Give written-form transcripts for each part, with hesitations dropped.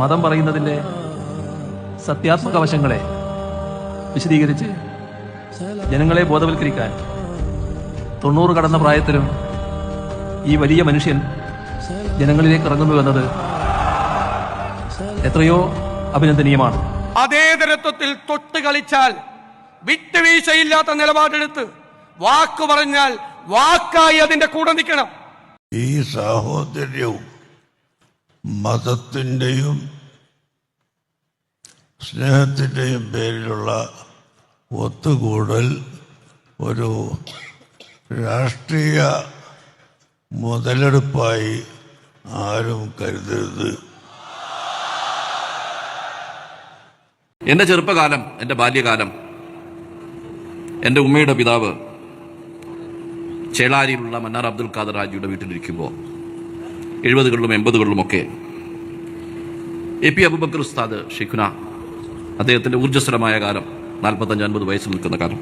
മതം പറയുന്നതിൻ്റെ സത്യാത്മക വശങ്ങളെ വിശദീകരിച്ച് ജനങ്ങളെ ബോധവൽക്കരിക്കാൻ 90 കടന്ന പ്രായത്തിലും ഈ വലിയ മനുഷ്യൻ ജനങ്ങളിലേക്ക് ഇറങ്ങുന്നു എന്നത് എത്രയോ അഭിനന്ദനീയമാണ്. അതേതരത്വത്തിൽ തൊട്ട് കളിച്ചാൽ വിട്ടുവീഴ്ചയില്ലാത്ത നിലപാടെടുത്ത് വാക്ക് പറഞ്ഞാൽ വാക്കായി അതിന്റെ കൂടെ നിൽക്കണം. ഈ സാഹോദര്യവും മതത്തിൻ്റെയും സ്നേഹത്തിൻ്റെയും പേരിലുള്ള ഒത്തുകൂടൽ ഒരു രാഷ്ട്രീയ മുതലെടുപ്പായി ആരും കരുതരുത്. എൻ്റെ ചെറുപ്പകാലം, എൻ്റെ ബാല്യകാലം എൻ്റെ ഉമ്മയുടെ പിതാവ് ചേളാരിയിലുള്ള മന്നാർ അബ്ദുൽ ഖാദർ ഹാജിയുടെ വീട്ടിലിരിക്കുമ്പോൾ 70കളിലും 80കളിലുമൊക്കെ എ.പി. അബൂബക്കർ ഉസ്താദ് ഷെയ്ഖുന അദ്ദേഹത്തിൻ്റെ ഊർജ്ജസ്വലമായ കാലം 45-50 വയസ്സിൽ നിൽക്കുന്ന കാലം.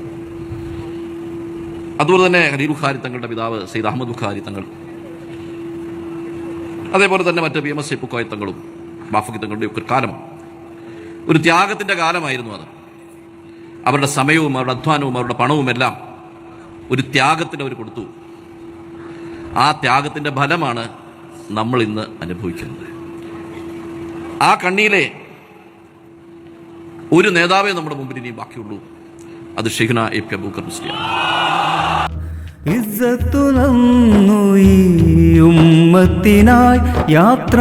അതുപോലെ തന്നെ ഖലീൽ ബുഖാരി തങ്ങളുടെ പിതാവ് സയ്യിദ് അഹമ്മദ് ബുഖാരി തങ്ങൾ, അതേപോലെ തന്നെ മറ്റ് PMS പൂക്കോയ തങ്ങളും ബാഫക്കി തങ്ങളുടെ ഒക്കെ കാലം ഒരു ത്യാഗത്തിൻ്റെ കാലമായിരുന്നു. അത് അവരുടെ സമയവും അവരുടെ അധ്വാനവും അവരുടെ പണവുമെല്ലാം ഒരു ത്യാഗത്തിന് അവർ കൊടുത്തു. ആ ത്യാഗത്തിൻ്റെ ഫലമാണ് നമ്മൾ ഇന്ന് അനുഭവിക്കുന്നത്. ആ കണ്ണിയിലെ ഒരു നേതാവേ നമ്മുടെ മുമ്പിൽ ഇനി ബാക്കിയുള്ളൂ, അത് ഷെയ്ഖുന എ.പി. അബൂബക്കർ മുസ്ലിയാർ. ഉമ്മത്തിനായി യാത്ര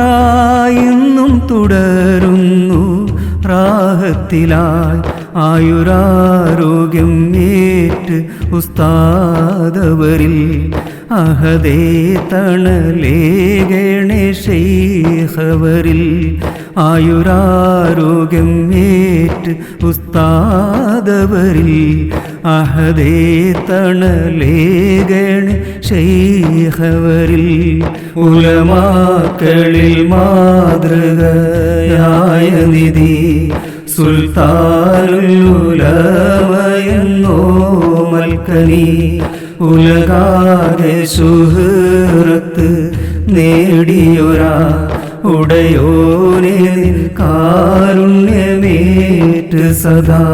ഇന്നും തുടരുന്നു. റാഹത്തിലായി ആയുരാരോഗ്യം ഏറ്റ് ഉസ്താദവരിൽ അഹദേ തണലേ ഗണേശൈഖവരിൽ ആയുരാരോഗ്യം ഏറ്റ് ഉസ്താദവരിൽ അഹദേ തണലേ ഗണേശൈഖവരിൽ ഉലമാക്കളിൽ മാതൃകയായ നിധി സുൽത്താനുൽ ഉലമയെന്നോ മൽക്കനി ഉലകാകെ സുഹൃത്ത് നേടിയൊരാ ഉടയോനെ കാരുണ്യമേറ്റ് സദാ